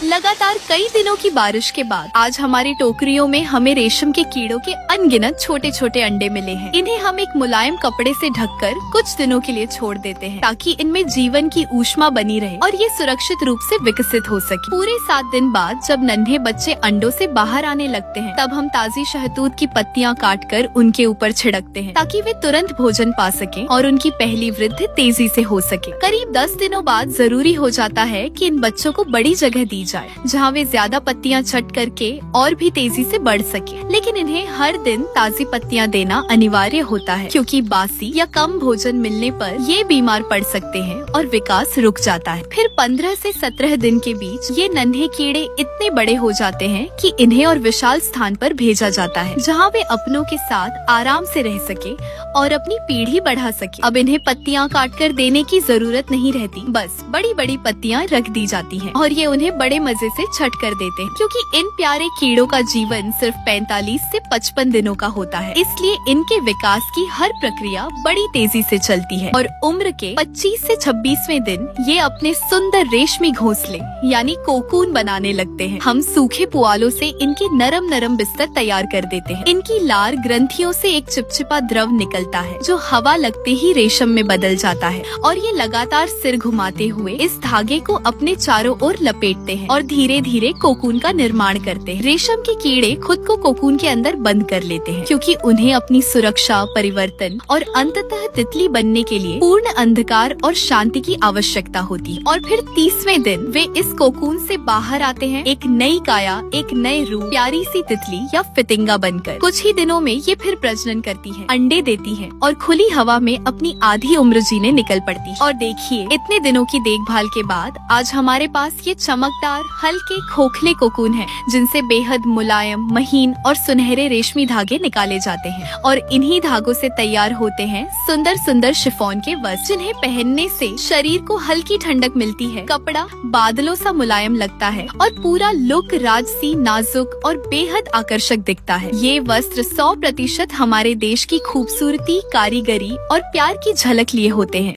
लगातार कई दिनों की बारिश के बाद आज हमारी टोकरियों में हमें रेशम के कीड़ों के अनगिनत छोटे छोटे अंडे मिले हैं। इन्हें हम एक मुलायम कपड़े से ढककर कुछ दिनों के लिए छोड़ देते हैं ताकि इनमें जीवन की ऊष्मा बनी रहे और ये सुरक्षित रूप से विकसित हो सके। पूरे 7 दिन बाद जब नन्हे बच्चे अंडों से बाहर आने लगते हैं, तब हम ताजी शहतूत की पत्तियां काटकर उनके ऊपर छिड़कते हैं ताकि वे तुरंत भोजन पा सके और उनकी पहली वृद्धि तेजी से हो सके। करीब 10 दिनों बाद जरूरी हो जाता है कि इन बच्चों को बड़ी जगह दी जाए जहाँ वे ज्यादा पत्तियां चट करके और भी तेजी से बढ़ सके। लेकिन इन्हें हर दिन ताजी पत्तियां देना अनिवार्य होता है क्योंकि बासी या कम भोजन मिलने पर ये बीमार पड़ सकते हैं और विकास रुक जाता है। फिर 15 से 17 दिन के बीच ये नन्हे कीड़े इतने बड़े हो जाते हैं कि इन्हें और विशाल स्थान पर भेजा जाता है जहाँ वे अपनों के साथ आराम से रह सके और अपनी पीढ़ी बढ़ा सके। अब इन्हें पत्तियां काटकर देने की जरूरत नहीं रहती, बस बड़ी बड़ी पत्तियां रख दी जाती हैं और ये उन्हें बड़े मजे से छट कर देते हैं क्योंकि इन प्यारे कीड़ों का जीवन सिर्फ 45 से 55 दिनों का होता है। इसलिए इनके विकास की हर प्रक्रिया बड़ी तेजी से चलती है और उम्र के 25 से 26वें दिन ये अपने सुंदर रेशमी घोंसले यानी कोकून बनाने लगते हैं। हम सूखे पुआलों से इनके नरम नरम बिस्तर तैयार कर देते हैं। इनकी लार ग्रंथियों से एक चिपचिपा द्रव निकलता है जो हवा लगते ही रेशम में बदल जाता है और ये लगातार सिर घुमाते हुए इस धागे को अपने चारों ओर लपेटते हैं और धीरे धीरे कोकून का निर्माण करते हैं। रेशम के कीड़े खुद को कोकून के अंदर बंद कर लेते हैं क्योंकि उन्हें अपनी सुरक्षा, परिवर्तन और अंततः तितली बनने के लिए पूर्ण अंधकार और शांति की आवश्यकता होती है। और फिर 30वें दिन वे इस कोकून से बाहर आते हैं, एक नई काया, एक नए रूप, प्यारी सी तितली या फितिंगा बनकर। कुछ ही दिनों में ये फिर प्रजनन करती है, अंडे देती है और खुली हवा में अपनी आधी उम्र जीने निकल पड़ती है। और देखिए, इतने दिनों की देखभाल के बाद आज हमारे पास ये चमकदार, हल्के, खोखले कोकून है जिनसे बेहद मुलायम, महीन और सुनहरे रेशमी धागे निकाले जाते हैं और इन्हीं धागों से तैयार होते हैं सुंदर सुंदर शिफॉन के वस्त्र जिन्हें पहनने से शरीर को हल्की ठंडक मिलती है। कपड़ा बादलों सा मुलायम लगता है और पूरा लुक राजसी, नाजुक और बेहद आकर्षक दिखता है। ये वस्त्र 100% हमारे देश की खूबसूरती, कारीगरी और प्यार की झलक लिए होते हैं।